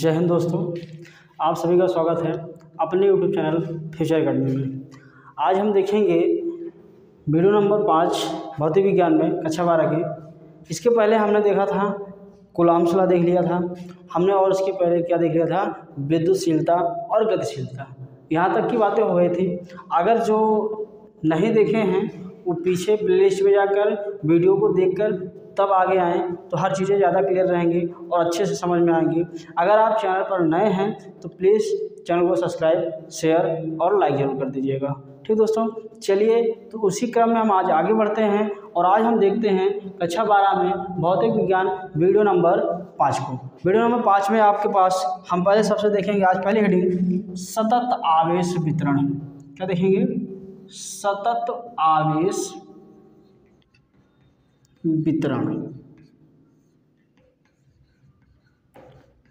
जय हिंद दोस्तों, आप सभी का स्वागत है अपने यूट्यूब चैनल फ्यूचर एकेडमी में। आज हम देखेंगे वीडियो नंबर 5 भौतिक विज्ञान में कक्षा 12 की। इसके पहले हमने देखा था कूलाम्ब देख लिया था हमने, और इसके पहले क्या देख लिया था, विद्युतशीलता और गतिशीलता। यहाँ तक की बातें हो गई थी। अगर जो नहीं देखे हैं वो पीछे प्लेलिस्ट में जाकर वीडियो को देखकर तब आगे आएँ तो हर चीज़ें ज़्यादा क्लियर रहेंगी और अच्छे से समझ में आएंगी। अगर आप चैनल पर नए हैं तो प्लीज़ चैनल को सब्सक्राइब, शेयर और लाइक ज़रूर कर दीजिएगा। ठीक दोस्तों, चलिए तो उसी क्रम में हम आज आगे बढ़ते हैं और आज हम देखते हैं कक्षा 12 में भौतिक विज्ञान वीडियो नंबर 5 को। वीडियो नंबर 5 में आपके पास हम पहले सबसे देखेंगे आज पहली हेडिंग सतत आवेश वितरण। क्या देखेंगे? सतत आवेश वितरण।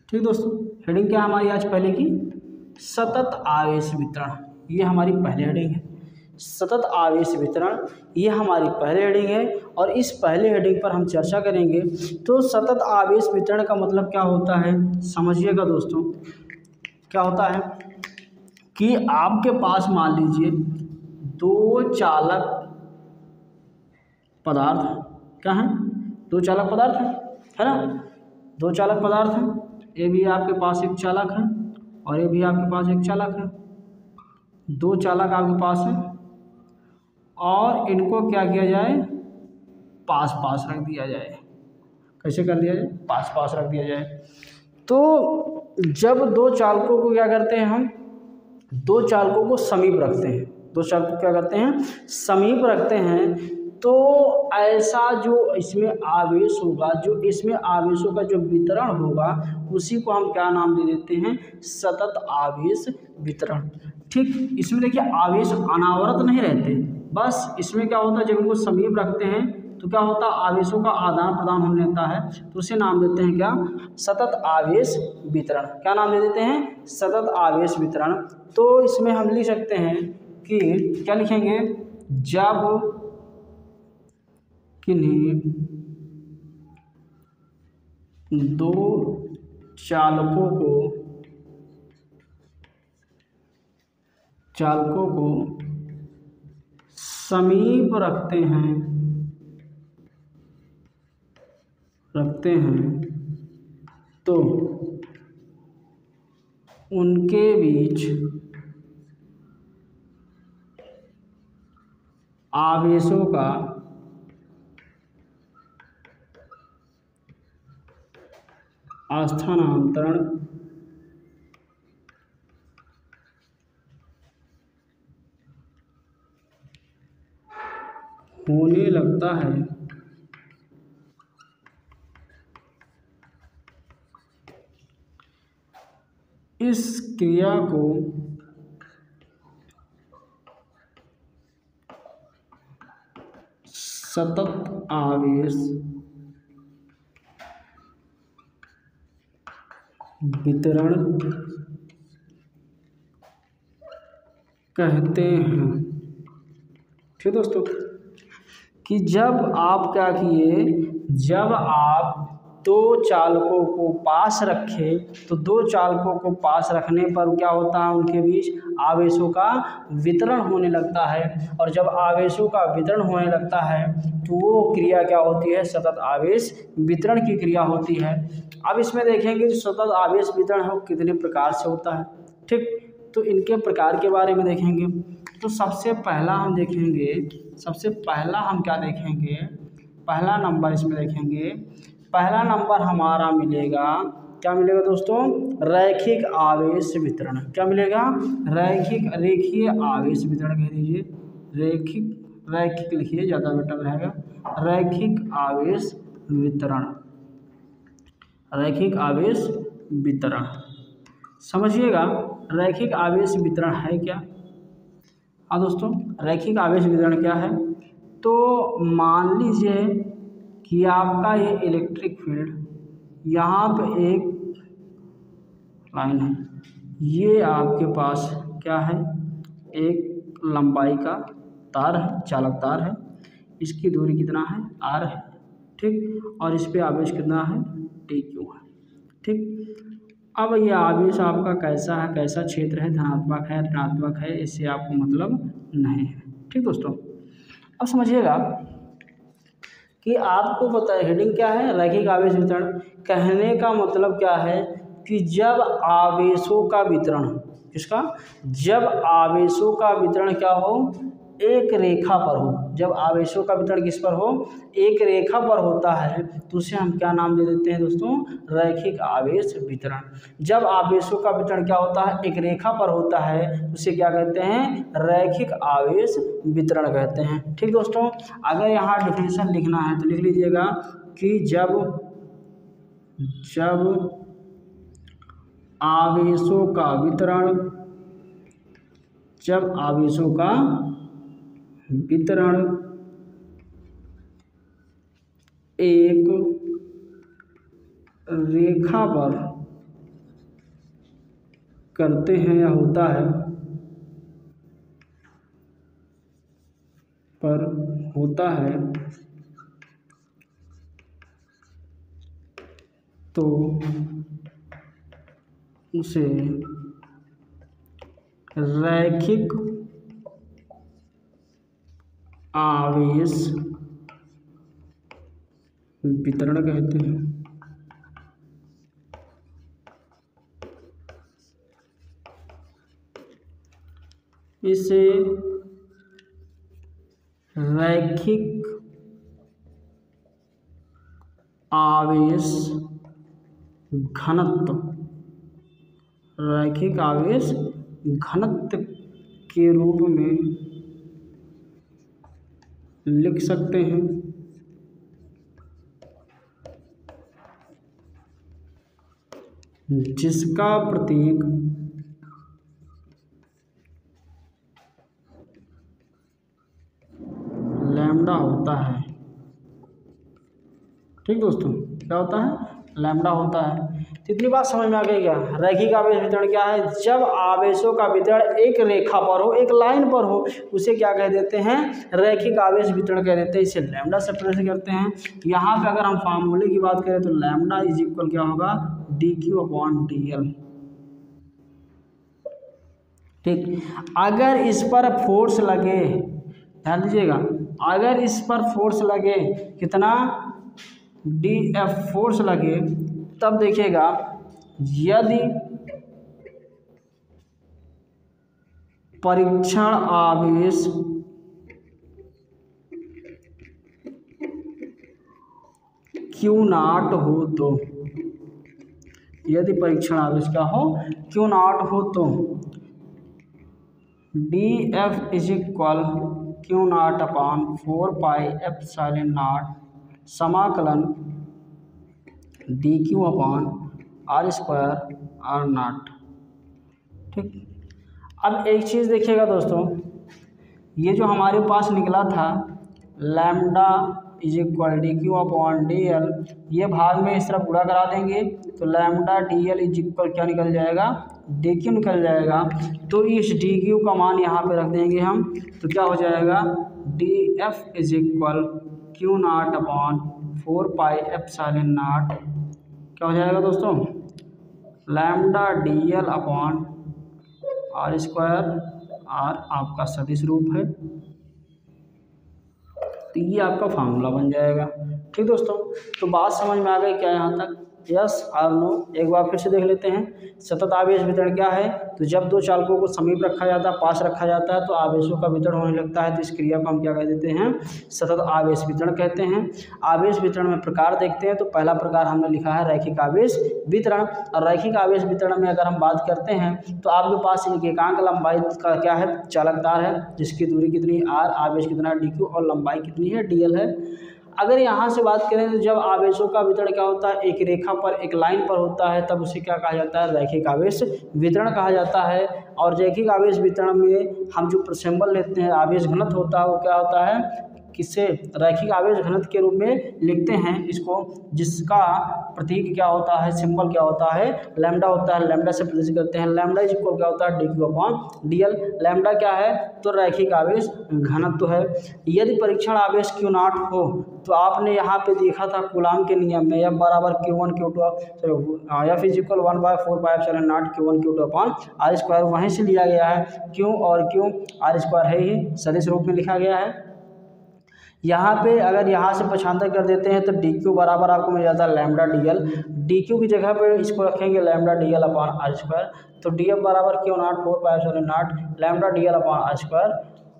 ठीक दोस्तों, हेडिंग क्या हमारी आज पहले की? सतत आवेश वितरण। ये हमारी पहली हेडिंग है। सतत आवेश वितरण ये हमारी पहली हेडिंग है और इस पहले हेडिंग पर हम चर्चा करेंगे। तो सतत आवेश वितरण का मतलब क्या होता है समझिएगा दोस्तों। क्या होता है कि आपके पास मान लीजिए दो चालक पदार्थ, क्या है? दो चालक पदार्थ है ना। दो चालक पदार्थ हैं, ये भी आपके पास एक चालक है और ये भी आपके पास एक चालक है। दो चालक आपके पास हैं और इनको क्या किया जाए? पास पास रख दिया जाए। कैसे कर दिया जाए? पास पास रख दिया जाए। तो जब दो चालकों को क्या करते हैं हम? दो चालकों को समीप रखते हैं। दो चालकों को क्या करते हैं? समीप रखते हैं। तो ऐसा जो इसमें आवेश होगा, जो इसमें आवेशों का जो वितरण होगा, उसी को हम क्या नाम दे देते हैं? सतत आवेश वितरण। ठीक, इसमें देखिए आवेश अनावरत नहीं रहते, बस इसमें क्या होता है जब इनको समीप रखते हैं तो क्या होता है? आवेशों का आदान प्रदान होने लगता है, तो उसे नाम देते हैं क्या? सतत आवेश वितरण। क्या नाम दे देते हैं? सतत आवेश वितरण। तो इसमें हम लिख सकते हैं कि क्या लिखेंगे? जब किन्हीं दो चालकों को समीप रखते हैं तो उनके बीच आवेशों का स्थानांतरण होने लगता है। इस क्रिया को सतत आवेश वितरण कहते हैं। ठीक दोस्तों, कि जब आप क्या किए? जब आप दो चालकों को पास रखे तो दो चालकों को पास रखने पर क्या होता है? उनके बीच आवेशों का वितरण होने लगता है और जब आवेशों का वितरण होने लगता है तो वो क्रिया क्या होती है? सतत आवेश वितरण की क्रिया होती है। अब इसमें देखेंगे जो सतत आवेश वितरण है वो कितने प्रकार से होता है। ठीक, तो इनके प्रकार के बारे में देखेंगे। तो सबसे पहला हम देखेंगे, सबसे पहला हम क्या देखेंगे? पहला नंबर इसमें देखेंगे, पहला नंबर हमारा मिलेगा, क्या मिलेगा दोस्तों? रैखिक आवेश वितरण। क्या मिलेगा? रेखीय आवेश वितरण कह दीजिए। रैखिक लिखिए, ज़्यादा बेटर रहेगा। रैखिक आवेश वितरण। रैखिक आवेश वितरण समझिएगा। रैखिक आवेश वितरण है क्या? हाँ दोस्तों, रैखिक आवेश वितरण क्या है? तो मान लीजिए कि आपका ये इलेक्ट्रिक फील्ड, यहाँ पे एक लाइन है, ये आपके पास क्या है? एक लंबाई का तार है, चालक तार है। इसकी दूरी कितना है? r है। ठीक, और इस पे आवेश कितना है? dq है। ठीक, अब ये आवेश आपका कैसा है, कैसा क्षेत्र है, धनात्मक है ऋणात्मक है, इससे आपको मतलब नहीं है। ठीक दोस्तों, अब समझिएगा कि आपको पता है हेडिंग क्या है, रैखिक आवेश वितरण। कहने का मतलब क्या है कि जब आवेशों का वितरण, किसका, जब आवेशों का वितरण क्या हो, एक रेखा पर हो, जब आवेशों का वितरण किस पर हो, एक रेखा पर होता है, तो उसे हम क्या नाम दे देते हैं दोस्तों, रैखिक आवेश वितरण। जब आवेशों का वितरण क्या होता है, एक रेखा पर होता है, उसे क्या कहते हैं, रैखिक आवेश वितरण कहते हैं। ठीक दोस्तों, अगर यहाँ डिफिनेशन लिखना है तो लिख लीजिएगा कि जब आवेशों का वितरण, जब आवेशों का वितरण एक रेखा पर करते हैं या होता है, पर होता है, तो उसे रैखिक आवेश वितरण कहते हैं। इसे रैखिक आवेश घनत्व, रैखिक आवेश घनत्व के रूप में लिख सकते हैं, जिसका प्रतीक लैम्डा होता है। ठीक दोस्तों, क्या होता है, लैम्डा होता है। तो इतनी बात समझ में आ गई क्या, रैखिक आवेश वितरण क्या है, जब आवेशों का वितरण एक रेखा पर हो, एक लाइन पर हो, उसे क्या कह देते हैं, रैखिक आवेश वितरण कह देते हैं। इसे लैम्डा से प्रेस करते हैं। यहाँ पे अगर हम फार्मूले की बात करें तो लैम्डा इज इक्वल क्या होगा, dQ/dl। ठीक, अगर इस पर फोर्स लगे, ध्यान दीजिएगा, अगर इस पर फोर्स लगे, कितना, dF फोर्स लगे, तब देखिएगा यदि परीक्षण आवेश Q0 हो तो, यदि परीक्षण आवेश क्या हो, Q0 हो तो dF इज इक्वल Q0/4πε0 समाकलन dQ/r²r0। ठीक, अब एक चीज़ देखिएगा दोस्तों, ये जो हमारे पास निकला था लैम्डा इज इक्वल dQ/dl, ये भाग में इस तरफ गुणा करा देंगे तो लैम्डा dl इज इक्वल क्या निकल जाएगा, dQ निकल जाएगा। तो इस dQ का मान यहाँ पे रख देंगे हम, तो क्या हो जाएगा, dF इज इक्वल Q0/4πε0 क्या हो जाएगा दोस्तों, लैम्डा dl/r², r आपका सदिश रूप है, तो ये आपका फार्मूला बन जाएगा। ठीक दोस्तों, तो बात समझ में आ गई क्या यहाँ तक, यस और नो। एक बार फिर से देख लेते हैं, सतत आवेश वितरण क्या है, तो जब दो चालकों को समीप रखा जाता है, पास रखा जाता है, तो आवेशों का वितरण होने लगता है, तो इस क्रिया को हम क्या कह देते हैं, सतत आवेश वितरण कहते हैं। आवेश वितरण में प्रकार देखते हैं, तो पहला प्रकार हमने लिखा है रैखिक आवेश वितरण। और रैखिक आवेश वितरण में अगर हम बात करते हैं तो आपके पास एक एकांक लंबाई का क्या है, चालकदार है, जिसकी दूरी कितनी r, आवेश कितना dq और लंबाई कितनी है dl है। अगर यहाँ से बात करें तो जब आवेशों का वितरण क्या होता है, एक रेखा पर, एक लाइन पर होता है, तब उसे क्या कहा जाता है, रैखिक आवेश वितरण कहा जाता है। और रैखिक आवेश वितरण में हम जो सिंबल लेते हैं, आवेश घनत्व होता है, वो क्या होता है, किससे रैखिक आवेश घनत्व के रूप में लिखते हैं इसको, जिसका प्रतीक क्या होता है, सिंबल क्या होता है, लैम्डा होता है। लैम्डा से प्रदर्शित करते हैं। लैम्डा इज इक्वल क्या होता है, dq/dl। लैम्डा क्या है, तो रैखिक आवेश घनत्व है। यदि परीक्षण आवेश Q0 हो तो आपने यहाँ पे देखा था कूलाम के नियम में F बराबर Q1 Q2 F is equal 1/4πε0 Q1 Q2/r², वहीं से लिया गया है। Q और Q r² है ही, सदिश रूप में लिखा गया है। यहाँ पे अगर यहाँ से पक्षांतर कर देते हैं तो dq बराबर आपको मिल जाता है लैम्डा dl। dq की जगह पे इसको रखेंगे लैम्डा dl/r², तो df बराबर Q0 4πε0 लैम्डा dl/r²,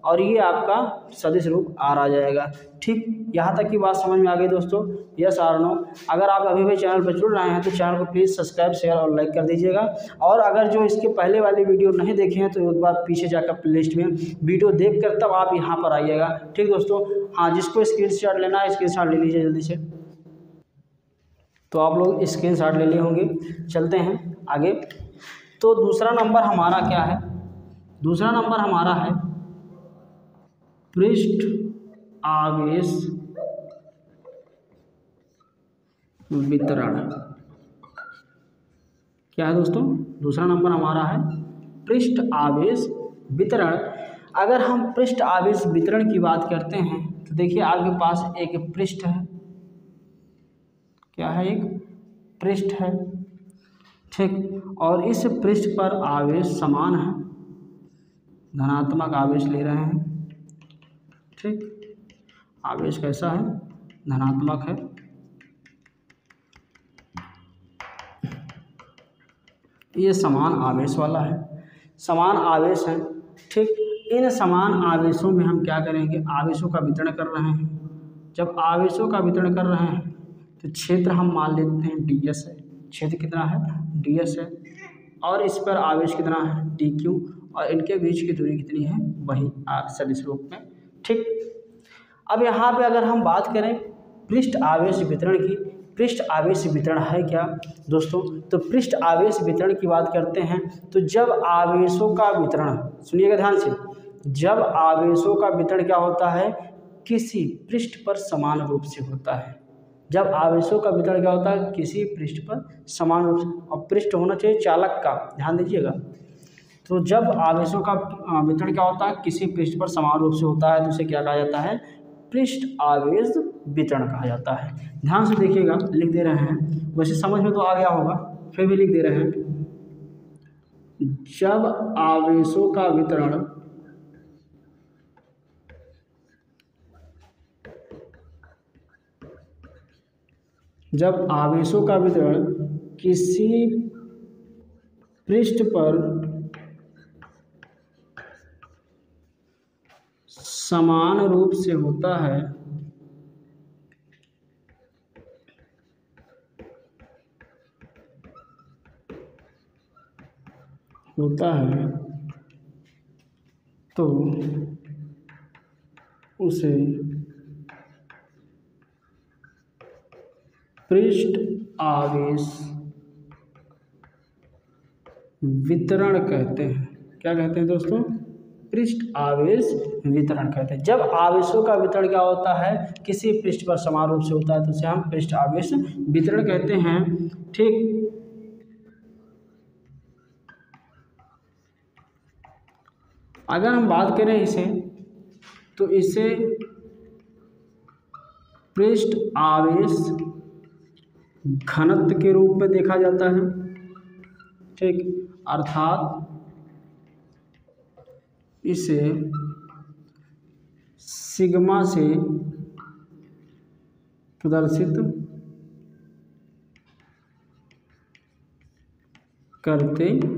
और ये आपका सदिश रूप r आ जाएगा। ठीक, यहाँ तक की बात समझ में आ गई दोस्तों? यस और नो? अगर आप अभी भी चैनल पर जुड़ रहे हैं तो चैनल को प्लीज़ सब्सक्राइब, शेयर और लाइक कर दीजिएगा। और अगर जो इसके पहले वाली वीडियो नहीं देखे हैं तो एक बार पीछे जाकर प्लेलिस्ट में वीडियो देख कर तब आप यहाँ पर आइएगा। ठीक दोस्तों? हाँ, जिसको स्क्रीनशॉट लेना है स्क्रीनशॉट ले लीजिए जल्दी से। तो आप लोग स्क्रीनशॉट ले लिए होंगे। चलते हैं आगे। तो दूसरा नंबर हमारा क्या है? दूसरा नंबर हमारा है पृष्ठ आवेश वितरण। क्या है दोस्तों? दूसरा नंबर हमारा है पृष्ठ आवेश वितरण। अगर हम पृष्ठ आवेश वितरण की बात करते हैं तो देखिए आपके पास एक पृष्ठ है। क्या है? एक पृष्ठ है। ठीक, और इस पृष्ठ पर आवेश समान है, धनात्मक आवेश ले रहे हैं। ठीक, आवेश कैसा है? धनात्मक है। ये समान आवेश वाला है, समान आवेश है। ठीक, इन समान आवेशों में हम क्या करेंगे, आवेशों का वितरण कर रहे हैं। जब आवेशों का वितरण कर रहे हैं तो क्षेत्र हम मान लेते हैं ds है। क्षेत्र कितना है? ds है। और इस पर आवेश कितना है? dq, और इनके बीच की दूरी कितनी है? वही सदिश रूप में। ठीक, अब यहाँ पे अगर हम बात करें पृष्ठ आवेश वितरण की, पृष्ठ आवेश वितरण है क्या दोस्तों? तो पृष्ठ आवेश वितरण की बात करते हैं तो जब आवेशों का वितरण, सुनिएगा ध्यान से, जब आवेशों का वितरण क्या होता है, किसी पृष्ठ पर समान रूप से होता है। जब आवेशों का वितरण क्या होता है, किसी पृष्ठ पर समान रूप से, और पृष्ठ होना चाहिए चालक का, ध्यान दीजिएगा। तो जब आवेशों का वितरण क्या होता है, किसी पृष्ठ पर समान रूप से होता है तो उसे क्या कहा जाता है? पृष्ठ आवेश वितरण कहा जाता है। ध्यान से देखिएगा, लिख दे रहे हैं, वैसे समझ में तो आ गया होगा, फिर भी लिख दे रहे हैं। जब आवेशों का वितरण किसी पृष्ठ पर समान रूप से होता है तो उसे पृष्ठ आवेश वितरण कहते हैं। क्या कहते हैं दोस्तों? पृष्ठ आवेश वितरण कहते हैं। जब आवेशों का वितरण क्या होता है, किसी पृष्ठ पर समान रूप से होता है तो उसे हम पृष्ठ आवेश वितरण कहते हैं। ठीक, अगर हम बात करें इसे तो इसे पृष्ठ आवेश घनत्व के रूप में देखा जाता है। ठीक, अर्थात इसे सिग्मा से प्रदर्शित करते हैं।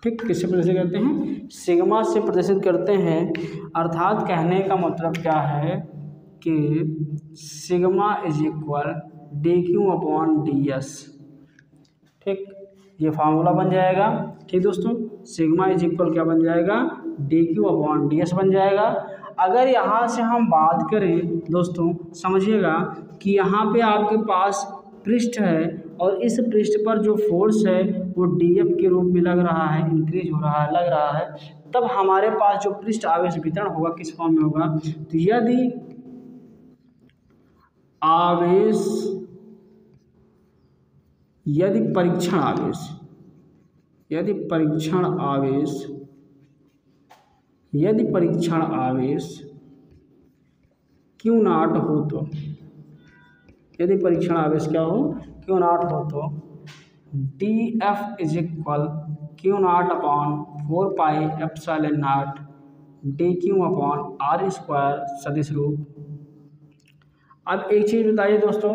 ठीक, किससे प्रदर्शित करते हैं? सिग्मा से प्रदर्शित करते हैं। अर्थात कहने का मतलब क्या है कि सिग्मा इज इक्वल dq/ds। ठीक, ये फार्मूला बन जाएगा। ठीक दोस्तों, सिग्मा इज इक्वल क्या बन जाएगा? dq/ds बन जाएगा। अगर यहाँ से हम बात करें दोस्तों, समझिएगा कि यहाँ पे आपके पास पृष्ठ है और इस पृष्ठ पर जो फोर्स है वो df के रूप में लग रहा है, इंक्रीज हो रहा है, लग रहा है, तब हमारे पास जो पृष्ठ आवेश वितरण होगा किस फॉर्म में होगा। तो यदि परीक्षण आवेश क्यू नॉट हो तो, यदि परीक्षण आवेश क्या हो, क्यू नॉट हो तो df is equal Q not upon 4 pi epsilon not dq upon r square सदिश रूप। अब एक चीज़ बताइए दोस्तों,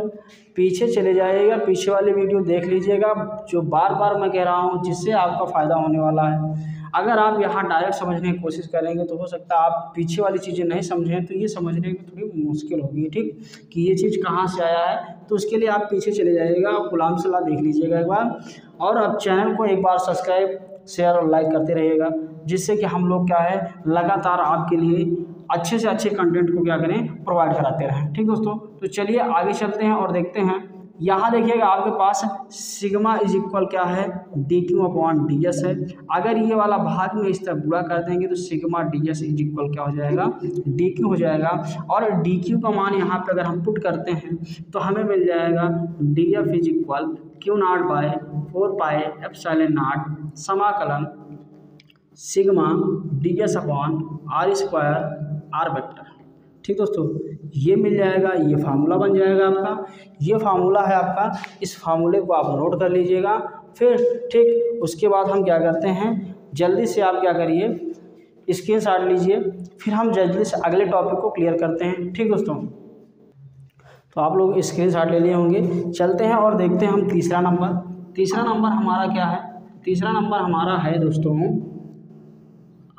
पीछे चले जाइएगा, पीछे वाली वीडियो देख लीजिएगा, जो बार बार मैं कह रहा हूँ, जिससे आपका फ़ायदा होने वाला है। अगर आप यहाँ डायरेक्ट समझने की कोशिश करेंगे तो हो सकता है आप पीछे वाली चीज़ें नहीं समझें, तो ये समझने में थोड़ी मुश्किल होगी, ठीक, कि ये चीज़ कहाँ से आया है। तो उसके लिए आप पीछे चले जाइएगा, आप गुलाम सलाह देख लीजिएगा एक बार, और आप चैनल को एक बार सब्सक्राइब, शेयर और लाइक करते रहिएगा, जिससे कि हम लोग क्या है लगातार आपके लिए अच्छे से अच्छे कंटेंट को क्या करें, प्रोवाइड कराते रहें। ठीक दोस्तों, तो चलिए आगे चलते हैं और देखते हैं। यहाँ देखिएगा आपके पास सिग्मा इज इक्वल क्या है, D Q upon D S है। अगर ये वाला भाग में इस तरह गुणा कर देंगे तो sigma D S is equal क्या हो जाएगा, डी क्यू हो जाएगा। और डी क्यू का मान यहाँ पे अगर हम पुट करते हैं तो हमें मिल जाएगा D F is equal Q not by 4 pi epsilon not समाकलन sigma D S upon R square R vector. ठीक दोस्तों, ये मिल जाएगा, ये फार्मूला बन जाएगा आपका, ये फार्मूला है आपका, इस फार्मूले को आप नोट कर लीजिएगा। फिर ठीक उसके बाद हम क्या करते हैं, जल्दी से आप क्या करिए, स्क्रीनशॉट लीजिए, फिर हम जल्दी से अगले टॉपिक को क्लियर करते हैं। ठीक दोस्तों, तो आप लोग स्क्रीनशॉट ले लिए होंगे, चलते हैं और देखते हैं हम तीसरा नंबर हमारा क्या है। तीसरा नंबर हमारा है दोस्तों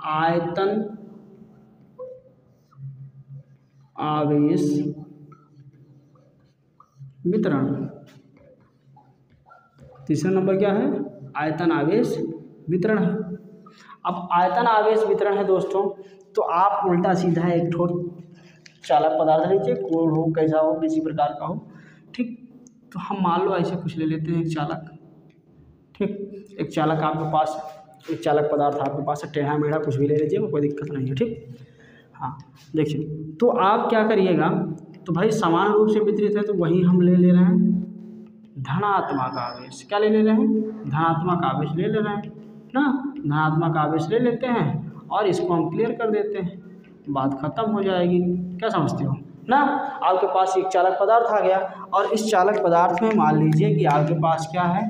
आयतन आवेश वितरण। तीसरा नंबर क्या है, आयतन आवेश वितरण है। अब आयतन आवेश वितरण है दोस्तों, तो आप उल्टा सीधा एक ठोस चालक पदार्थ लीजिए, कोण हो कैसा हो, किसी प्रकार का हो, ठीक। तो हम मान लो ऐसे कुछ ले लेते हैं, एक चालक, ठीक, एक चालक आपके पास, एक चालक पदार्थ आपके पास है, टेढ़ा मेढ़ा कुछ भी ले लीजिए, कोई दिक्कत नहीं है, ठीक। हाँ देखिए, तो आप क्या करिएगा, तो भाई समान रूप से वितरित है तो वही हम ले रहे हैं धनात्मक आवेश। क्या ले रहे हैं, धनात्मक आवेश ले रहे हैं ना, धनात्मक आवेश ले लेते हैं और इसको हम क्लियर कर देते हैं, बात खत्म हो जाएगी। क्या समझते हो ना। आपके पास एक चालक पदार्थ आ गया और इस चालक पदार्थ में मान लीजिए कि आपके पास क्या है,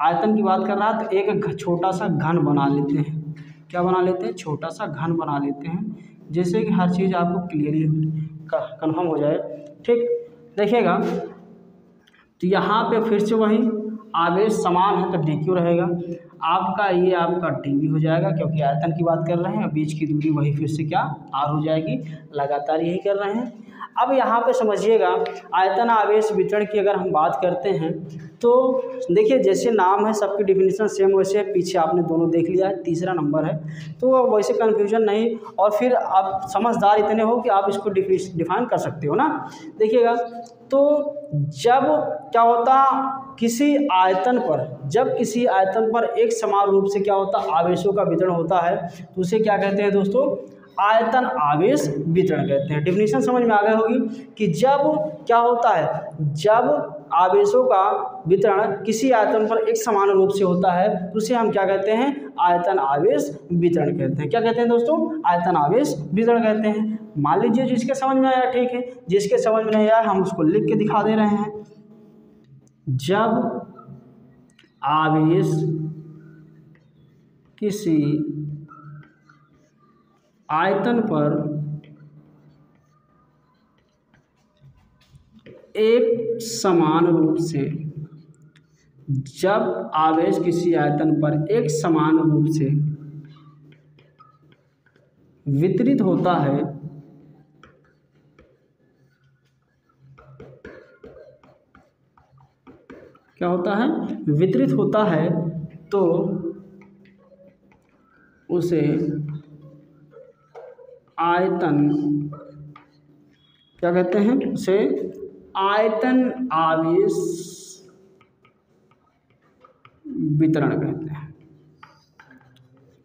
आयतन की बात कर रहा है, तो एक छोटा सा घन बना लेते हैं। क्या बना लेते हैं, छोटा सा घन बना लेते हैं, जैसे कि हर चीज़ आपको क्लियरली कन्फर्म हो जाए। ठीक, देखिएगा, तो यहाँ पे फिर से वही आवेश समान है तो डी क्यू रहेगा, आपका ये आपका डी वी हो जाएगा, क्योंकि आयतन की बात कर रहे हैं, बीच की दूरी वही फिर से क्या आर हो जाएगी, लगातार यही कर रहे हैं। अब यहाँ पे समझिएगा, आयतन आवेश वितरण की अगर हम बात करते हैं तो देखिए, जैसे नाम है सबकी डिफिनीशन सेम वैसे पीछे आपने दोनों देख लिया है, तीसरा नंबर है, तो वैसे कन्फ्यूजन नहीं, और फिर आप समझदार इतने हो कि आप इसको डिफाइन कर सकते हो ना। देखिएगा, तो जब क्या होता, किसी आयतन पर, जब किसी आयतन पर एक समान रूप से क्या होता आवेशों का वितरण होता है, तो उसे क्या कहते हैं दोस्तों, आयतन आवेश वितरण कहते हैं। डिफिनीशन समझ में आ गई होगी कि जब क्या होता है, जब आवेशों का वितरण किसी आयतन पर एक समान रूप से होता है तो उसे हम क्या कहते हैं, आयतन आवेश वितरण कहते हैं। क्या कहते हैं दोस्तों, आयतन आवेश वितरण कहते हैं। मान लीजिए जिसके समझ में आया ठीक है, जिसके समझ में नहीं आया हम उसको लिख के दिखा दे रहे हैं। जब आवेश किसी आयतन पर एक समान रूप से, जब आवेश किसी आयतन पर एक समान रूप से वितरित होता है, क्या होता है, वितरित होता है, तो उसे आयतन क्या कहते हैं, उसे आयतन आवेश वितरण कहते हैं।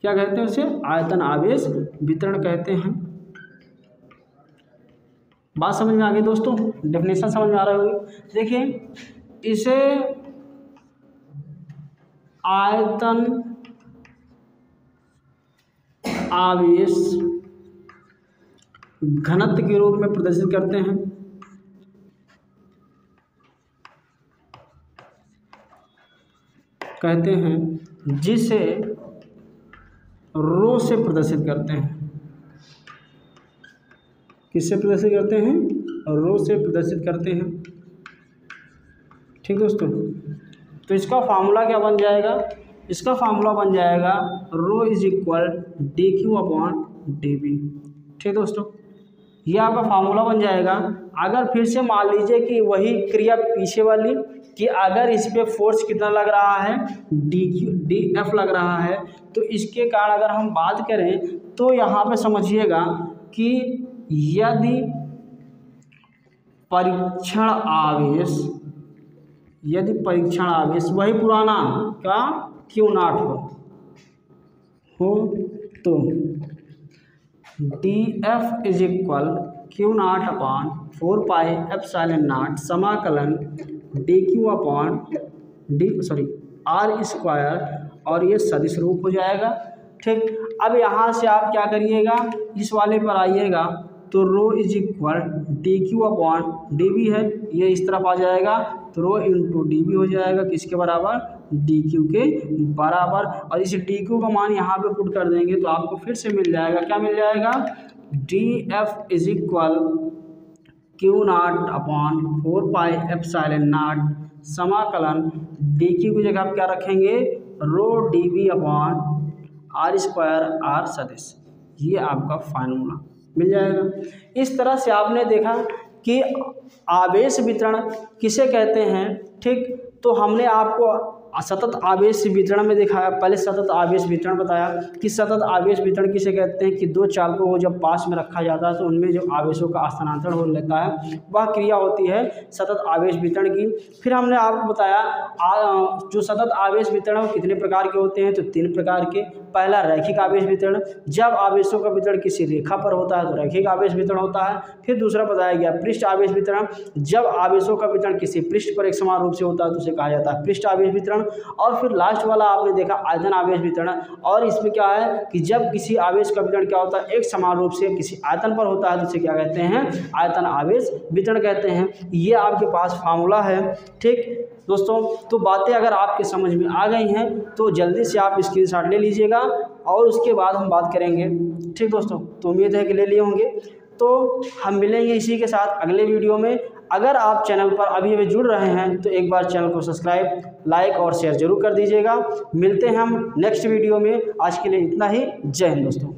क्या कहते हैं उसे? आयतन आवेश वितरण कहते हैं। बात समझ में आ गई दोस्तों? डेफिनेशन समझ में आ रहा होगी। देखिए, इसे आयतन आवेश घनत्व के रूप में प्रदर्शित करते हैं। कहते हैं जिसे रो से प्रदर्शित करते हैं। किससे प्रदर्शित करते हैं? रो से प्रदर्शित करते हैं। ठीक दोस्तों, तो इसका फार्मूला क्या बन जाएगा? इसका फार्मूला बन जाएगा rho is equal D Q upon D B. ठीक दोस्तों, ये आपका फार्मूला बन जाएगा। अगर फिर से मान लीजिए कि वही क्रिया पीछे वाली, कि अगर इस पे फोर्स कितना लग रहा है? डी एफ लग रहा है, तो इसके कारण अगर हम बात करें तो यहाँ पे समझिएगा कि यदि परीक्षण आवेश वही पुराना का Q0 हो तो D F is equal Q0 upon 4 pi epsilon not समाकलन D Q upon R square, और ये सदिश रूप हो जाएगा। ठीक, अब यहाँ से आप क्या करिएगा, इस वाले पर आइएगा तो rho is equal D Q upon D B है, ये इस तरफ आ जाएगा तो रो इंटू डी बी हो जाएगा। किसके बराबर? डी क्यू के बराबर। और इस डी क्यू का मान यहाँ पे पुट कर देंगे तो आपको फिर से मिल जाएगा। क्या मिल जाएगा? D F is equal Q0 upon 4 pi epsilon not समाकलन डी क्यू की जगह आप क्या रखेंगे? Rho D B upon R square R सदिश। ये आपका फार्मूला मिल जाएगा। इस तरह से आपने देखा कि आवेश वितरण किसे कहते हैं। ठीक, तो हमने आपको सतत आवेश वितरण में दिखाया। पहले सतत आवेश वितरण बताया कि सतत आवेश वितरण किसे कहते हैं कि दो चालकों को जब पास में रखा जाता है तो उनमें जो आवेशों का स्थानांतरण हो लेता है, वह क्रिया होती है सतत आवेश वितरण की। फिर हमने आपको बताया जो सतत आवेश वितरण वो कितने प्रकार के होते हैं, तो 3 प्रकार के। पहला रैखिक आवेश वितरण, जब आवेशों का वितरण किसी रेखा पर होता है तो रैखिक आवेश वितरण होता है। फिर दूसरा बताया गया पृष्ठ आवेश वितरण, जब आवेशों का वितरण किसी पृष्ठ पर एक समान रूप से होता है तो उसे कहा जाता है पृष्ठ आवेश वितरण। और फिर लास्ट वाला आपने देखा आयतन आवेश वितरण, और इसमें क्या है कि जब किसी आवेश का वितरण क्या होता है, एक समान रूप से किसी आयतन पर होता है तो उसे क्या कहते हैं? आयतन आवेश वितरण कहते हैं। ये आपके पास फार्मूला है। ठीक दोस्तों, तो बातें अगर आपके समझ में आ गई हैं तो जल्दी से आप स्क्रीनशॉट ले लीजिएगा और उसके बाद हम बात करेंगे। ठीक दोस्तों, तो उम्मीद है कि ले लिए होंगे। तो हम मिलेंगे इसी के साथ अगले वीडियो में। अगर आप चैनल पर अभी जुड़ रहे हैं तो एक बार चैनल को सब्सक्राइब, लाइक और शेयर जरूर कर दीजिएगा। मिलते हैं हम नेक्स्ट वीडियो में। आज के लिए इतना ही। जय हिंद दोस्तों।